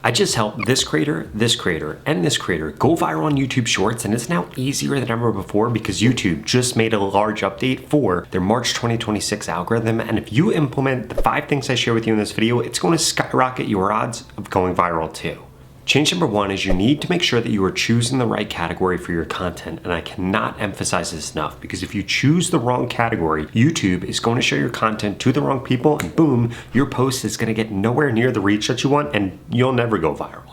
I just helped this creator, and this creator go viral on YouTube Shorts, and it's now easier than ever before because YouTube just made a large update for their March 2026 algorithm. And if you implement the 5 things I share with you in this video, it's going to skyrocket your odds of going viral too. Change number 1 is you need to make sure that you are choosing the right category for your content. And I cannot emphasize this enough, because if you choose the wrong category, YouTube is going to show your content to the wrong people, and boom, your post is going to get nowhere near the reach that you want, and you'll never go viral.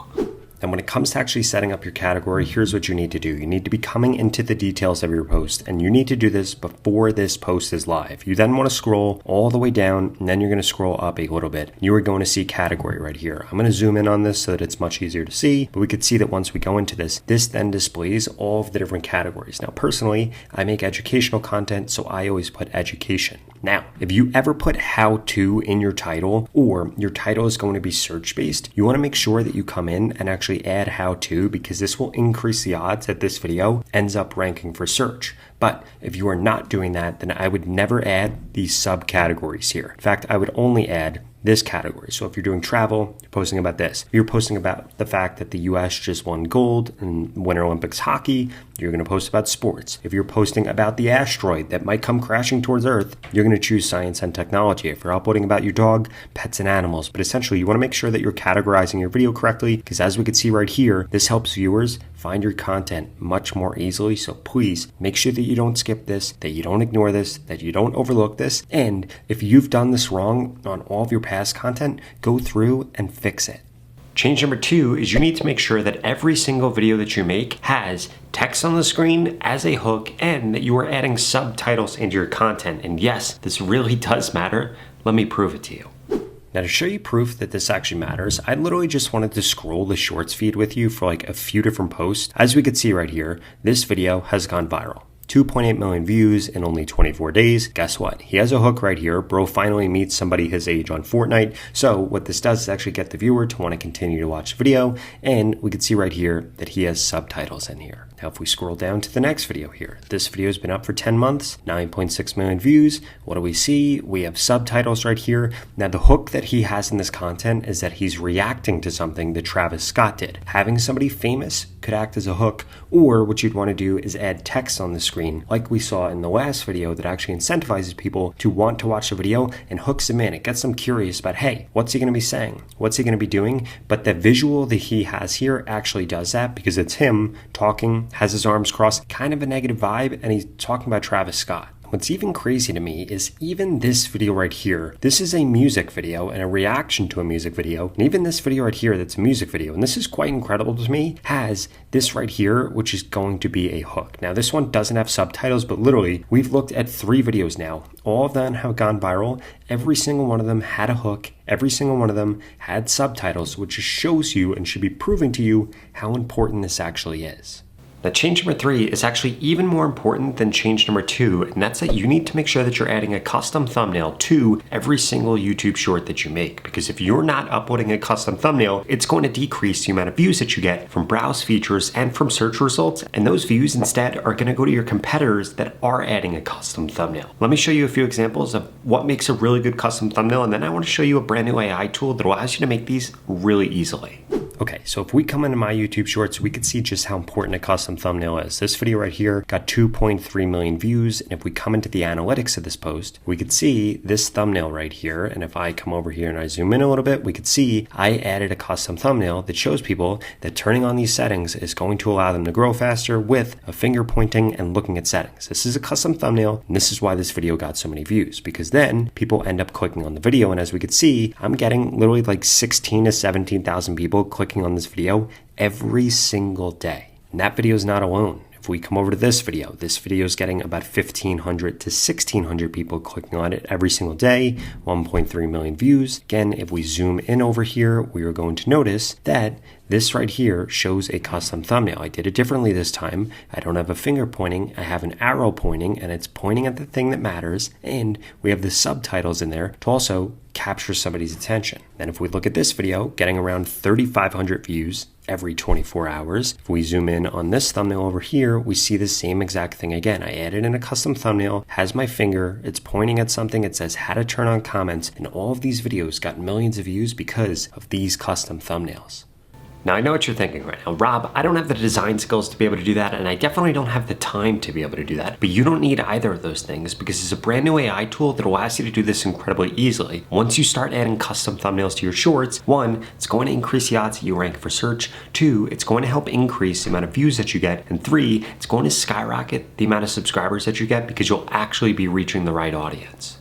And when it comes to actually setting up your category, here's what you need to do. You need to be coming into the details of your post, and you need to do this before this post is live. You then want to scroll all the way down, and then you're going to scroll up a little bit. You are going to see category right here. I'm going to zoom in on this so that it's much easier to see, but we could see that once we go into this then displays all of the different categories. Now, personally, I make educational content, so I always put education. Now, if you ever put how to in your title, or your title is going to be search-based, you want to make sure that you come in and actually add how to, because this will increase the odds that this video ends up ranking for search. But if you are not doing that, then I would never add these subcategories here. In fact, I would only add this category. So if you're doing travel, you're posting about this. If you're posting about the fact that the US just won gold in Winter Olympics hockey, you're going to post about sports. If you're posting about the asteroid that might come crashing towards Earth, you're going to choose science and technology. If you're uploading about your dog, pets and animals. But essentially, you want to make sure that you're categorizing your video correctly, because as we can see right here, this helps viewers find your content much more easily. So please make sure that you don't skip this, that you don't ignore this, that you don't overlook this. And if you've done this wrong on all of your past content, go through and fix it. Change number 2 is you need to make sure that every single video that you make has text on the screen as a hook, and that you are adding subtitles into your content. And yes, this really does matter. Let me prove it to you. Now, to show you proof that this actually matters, I literally just wanted to scroll the shorts feed with you for like a few different posts. As we could see right here, this video has gone viral. 2.8 million views in only 24 days. Guess what? He has a hook right here. Bro finally meets somebody his age on Fortnite. So what this does is actually get the viewer to want to continue to watch the video. And we can see right here that he has subtitles in here. Now, if we scroll down to the next video here, this video has been up for 10 months, 9.6 million views. What do we see? We have subtitles right here. Now, the hook that he has in this content is that he's reacting to something that Travis Scott did. Having somebody famous could act as a hook, or what you'd want to do is add text on the screen, like we saw in the last video, that actually incentivizes people to want to watch the video and hooks them in. It gets them curious about, hey, what's he going to be saying? What's he going to be doing? But the visual that he has here actually does that, because it's him talking, has his arms crossed, kind of a negative vibe, and he's talking about Travis Scott. What's even crazy to me is even this video right here. This is a music video and a reaction to a music video. And even this video right here that's a music video, and this is quite incredible to me, has this right here, which is going to be a hook. Now, this one doesn't have subtitles, but literally, we've looked at 3 videos now. All of them have gone viral. Every single one of them had a hook. Every single one of them had subtitles, which just shows you and should be proving to you how important this actually is. Now, change number 3 is actually even more important than change number 2, and that's that you need to make sure that you're adding a custom thumbnail to every single YouTube short that you make. Because if you're not uploading a custom thumbnail, it's going to decrease the amount of views that you get from browse features and from search results, and those views instead are going to go to your competitors that are adding a custom thumbnail. Let me show you a few examples of what makes a really good custom thumbnail, and then I want to show you a brand new AI tool that allows you to make these really easily. Okay, so if we come into my YouTube shorts, we can see just how important a custom thumbnail is. This video right here got 2.3 million views. And if we come into the analytics of this post, we could see this thumbnail right here. And if I come over here and I zoom in a little bit, we could see I added a custom thumbnail that shows people that turning on these settings is going to allow them to grow faster with a finger pointing and looking at settings. This is a custom thumbnail, and this is why this video got so many views, because then people end up clicking on the video. And as we could see, I'm getting literally like 16 to 17,000 people clicking on this video every single day. And that video is not alone. If we come over to this video is getting about 1,500 to 1,600 people clicking on it every single day, 1.3 million views. Again, if we zoom in over here, we are going to notice that this right here shows a custom thumbnail. I did it differently this time. I don't have a finger pointing. I have an arrow pointing, and it's pointing at the thing that matters. And we have the subtitles in there to also capture somebody's attention. Then if we look at this video, getting around 3,500 views every 24 hours. If we zoom in on this thumbnail over here, we see the same exact thing again. I added in a custom thumbnail, has my finger, it's pointing at something, it says how to turn on comments, and all of these videos got millions of views because of these custom thumbnails. Now I know what you're thinking right now, Rob, I don't have the design skills to be able to do that, and I definitely don't have the time to be able to do that, but you don't need either of those things because it's a brand new AI tool that will ask you to do this incredibly easily. Once you start adding custom thumbnails to your shorts, one, it's going to increase the odds that you rank for search, two, it's going to help increase the amount of views that you get, and three, it's going to skyrocket the amount of subscribers that you get because you'll actually be reaching the right audience.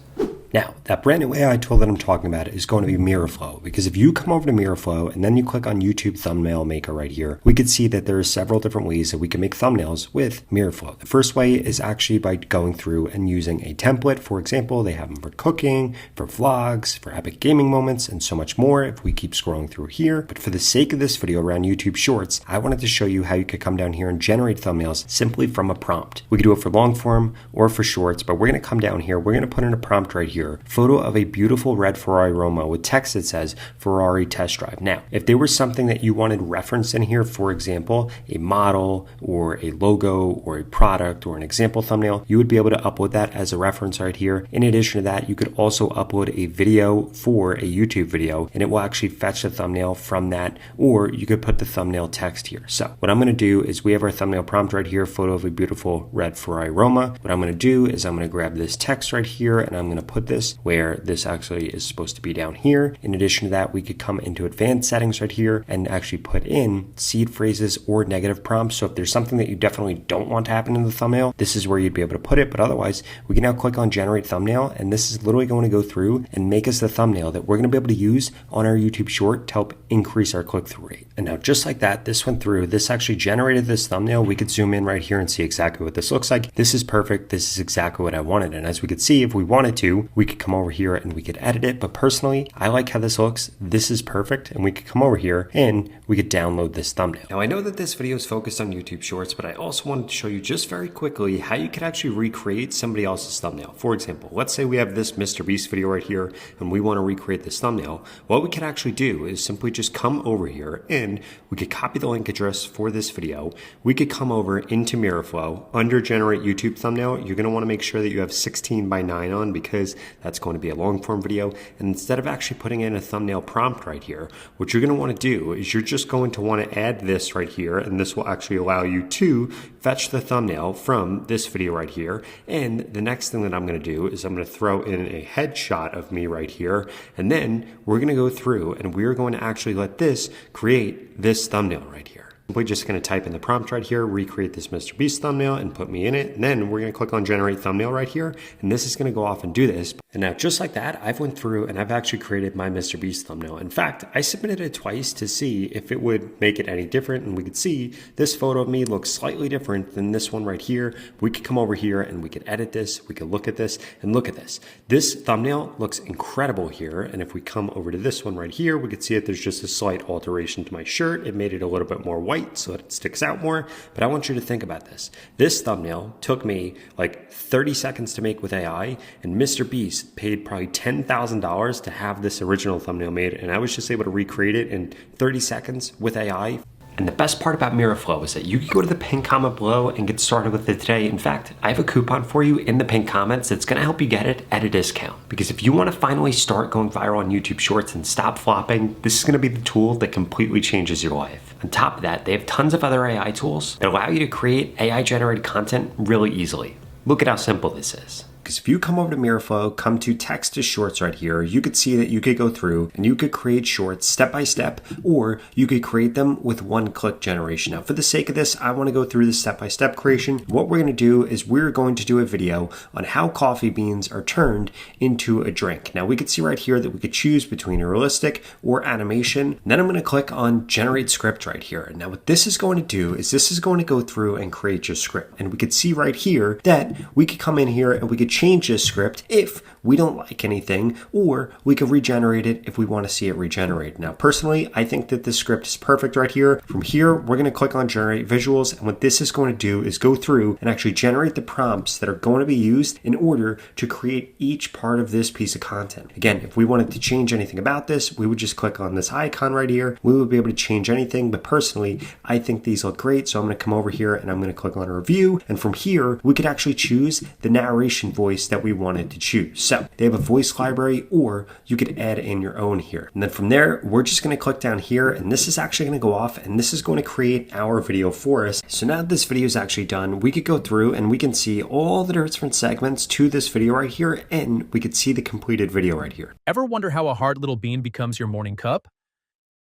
Now, that brand new AI tool that I'm talking about is going to be MirrorFlow, because if you come over to MirrorFlow and then you click on YouTube Thumbnail Maker right here, we could see that there are several different ways that we can make thumbnails with MirrorFlow. The first way is actually by going through and using a template. For example, they have them for cooking, for vlogs, for epic gaming moments, and so much more if we keep scrolling through here. But for the sake of this video around YouTube Shorts, I wanted to show you how you could come down here and generate thumbnails simply from a prompt. We could do it for long form or for shorts, but we're going to come down here, we're going to put in a prompt right here. Photo of a beautiful red Ferrari Roma with text that says Ferrari test drive. Now, if there was something that you wanted referenced in here, for example, a model or a logo or a product or an example thumbnail, you would be able to upload that as a reference right here. In addition to that, you could also upload a video for a YouTube video and it will actually fetch the thumbnail from that, or you could put the thumbnail text here. So what I'm going to do is we have our thumbnail prompt right here, photo of a beautiful red Ferrari Roma. What I'm going to do is I'm going to grab this text right here and I'm going to put this where this actually is supposed to be down here. In addition to that, we could come into advanced settings right here and actually put in seed phrases or negative prompts. So if there's something that you definitely don't want to happen in the thumbnail, this is where you'd be able to put it. But otherwise, we can now click on generate thumbnail, and this is literally going to go through and make us the thumbnail that we're going to be able to use on our YouTube short to help increase our click-through rate. And now just like that, this went through, this actually generated this thumbnail. We could zoom in right here and see exactly what this looks like. This is perfect. This is exactly what I wanted. And as we could see, if we wanted to, we could come over here and we could edit it. But personally, I like how this looks. This is perfect. And we could come over here and we could download this thumbnail. Now I know that this video is focused on YouTube Shorts, but I also wanted to show you just very quickly how you could actually recreate somebody else's thumbnail. For example, let's say we have this Mr. Beast video right here and we want to recreate this thumbnail. What we could actually do is simply just come over here and we could copy the link address for this video. We could come over into MirrorFlow under generate YouTube thumbnail. You're going to want to make sure that you have 16:9 on because that's going to be a long form video. And instead of actually putting in a thumbnail prompt right here, what you're going to want to do is you're just going to want to add this right here, and this will actually allow you to fetch the thumbnail from this video right here. And the next thing that I'm going to do is I'm going to throw in a headshot of me right here, and then we're going to go through and we're going to actually let this create this thumbnail right here. We're just going to type in the prompt right here, recreate this Mr. Beast thumbnail and put me in it. And then we're going to click on generate thumbnail right here. And this is going to go off and do this. And now just like that, I've went through and I've actually created my Mr. Beast thumbnail. In fact, I submitted it twice to see if it would make it any different. And we could see this photo of me looks slightly different than this one right here. We could come over here and we could edit this. We could look at this and look at this. This thumbnail looks incredible here. And if we come over to this one right here, we could see that there's just a slight alteration to my shirt. It made it a little bit more white so that it sticks out more. But I want you to think about this. This thumbnail took me like 30 seconds to make with AI, and Mr. Beast paid probably $10,000 to have this original thumbnail made, and I was just able to recreate it in 30 seconds with AI. And the best part about MirrorFlow is that you can go to the pinned comment below and get started with it today. In fact, I have a coupon for you in the pinned comments that's going to help you get it at a discount. Because if you want to finally start going viral on YouTube Shorts and stop flopping, this is going to be the tool that completely changes your life. On top of that, they have tons of other AI tools that allow you to create AI-generated content really easily. Look at how simple this is. Because if you come over to MirrorFlow, come to text to shorts right here, you could see that you could go through and you could create shorts step by step, or you could create them with one-click generation. Now, for the sake of this, I want to go through the step-by-step creation. What we're going to do is we're going to do a video on how coffee beans are turned into a drink. Now, we could see right here that we could choose between a realistic or animation. And then I'm going to click on generate script right here. Now, what this is going to do is this is going to go through and create your script. And we could see right here that we could come in here and we could change this script if we don't like anything, or we could regenerate it if we want to see it regenerate. Now, personally, I think that this script is perfect right here. From here, we're going to click on generate visuals. And what this is going to do is go through and actually generate the prompts that are going to be used in order to create each part of this piece of content. Again, if we wanted to change anything about this, we would just click on this icon right here. We would be able to change anything, but personally, I think these look great. So I'm going to come over here and I'm going to click on review. And from here, we could actually choose the narration voice voice that we wanted to choose. So they have a voice library, or you could add in your own here. And then from there, we're just going to click down here, and this is actually going to go off, and this is going to create our video for us. So now that this video is actually done, we could go through and we can see all the different segments to this video right here, and we could see the completed video right here. Ever wonder how a hard little bean becomes your morning cup?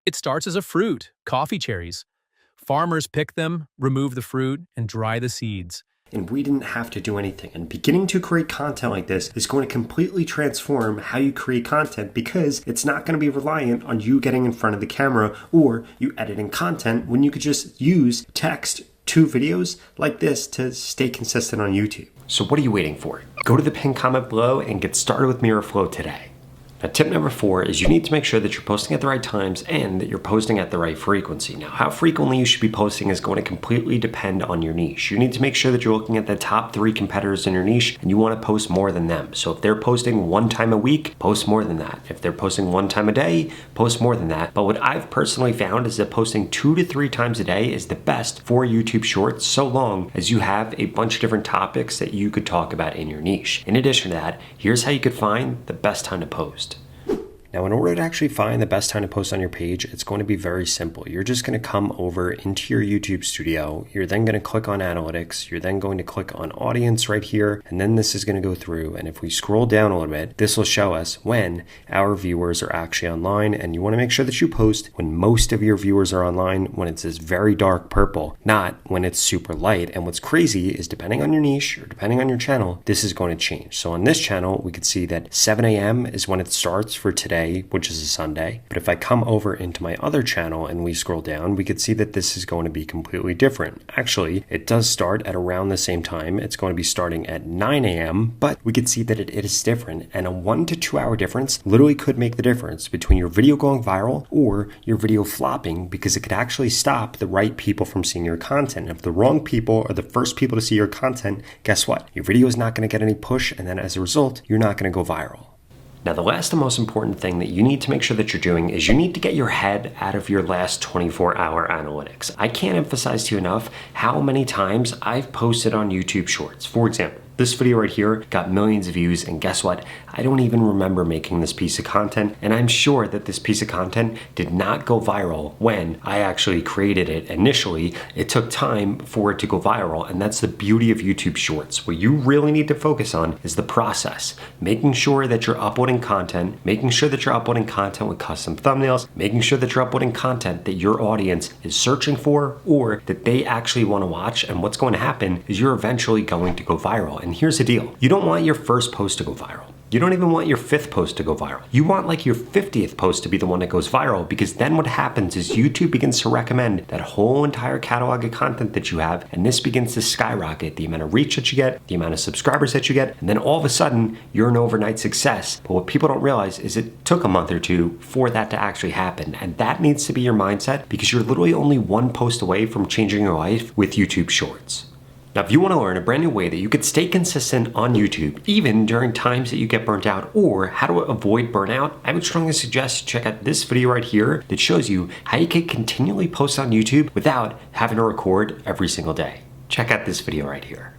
It starts as a fruit, coffee cherries. Farmers pick them, remove the fruit, and dry the seeds. And we didn't have to do anything. And beginning to create content like this is going to completely transform how you create content, because it's not going to be reliant on you getting in front of the camera or you editing content, when you could just use text to videos like this to stay consistent on YouTube. So what are you waiting for? Go to the pinned comment below and get started with MirrorFlow today. Now, tip number 4 is you need to make sure that you're posting at the right times and that you're posting at the right frequency. Now, how frequently you should be posting is going to completely depend on your niche. You need to make sure that you're looking at the top 3 competitors in your niche, and you want to post more than them. So if they're posting 1 time a week, post more than that. If they're posting 1 time a day, post more than that. But what I've personally found is that posting 2 to 3 times a day is the best for YouTube Shorts, so long as you have a bunch of different topics that you could talk about in your niche. In addition to that, here's how you could find the best time to post. Now, in order to actually find the best time to post on your page, it's going to be very simple. You're just going to come over into your YouTube studio. You're then going to click on analytics. You're then going to click on audience right here. And then this is going to go through. And if we scroll down a little bit, this will show us when our viewers are actually online. And you want to make sure that you post when most of your viewers are online, when it's this very dark purple, not when it's super light. And what's crazy is, depending on your niche or depending on your channel, this is going to change. So on this channel, we can see that 7 a.m. is when it starts for today, which is a Sunday. But if I come over into my other channel and we scroll down, we could see that this is going to be completely different. Actually, it does start at around the same time. It's going to be starting at 9 a.m., but we could see that it is different. And a 1 to 2 hour difference literally could make the difference between your video going viral or your video flopping, because it could actually stop the right people from seeing your content. If the wrong people are the first people to see your content, guess what? Your video is not going to get any push, and then as a result, you're not going to go viral. Now, the last and most important thing that you need to make sure that you're doing is you need to get your head out of your last 24-hour analytics. I can't emphasize to you enough how many times I've posted on YouTube Shorts. For example, this video right here got millions of views, and guess what? I don't even remember making this piece of content, and I'm sure that this piece of content did not go viral when I actually created it initially. It took time for it to go viral, and that's the beauty of YouTube Shorts. What you really need to focus on is the process, making sure that you're uploading content, making sure that you're uploading content with custom thumbnails, making sure that you're uploading content that your audience is searching for or that they actually want to watch, and what's going to happen is you're eventually going to go viral. And here's the deal. You don't want your first post to go viral. You don't even want your 5th post to go viral. You want like your 50th post to be the one that goes viral, because then what happens is YouTube begins to recommend that whole entire catalog of content that you have, and this begins to skyrocket the amount of reach that you get, the amount of subscribers that you get, and then all of a sudden you're an overnight success. But what people don't realize is it took a month or 2 for that to actually happen, and that needs to be your mindset, because you're literally only 1 post away from changing your life with YouTube Shorts. Now, if you want to learn a brand new way that you could stay consistent on YouTube, even during times that you get burnt out, or how to avoid burnout, I would strongly suggest you check out this video right here that shows you how you can continually post on YouTube without having to record every single day. Check out this video right here.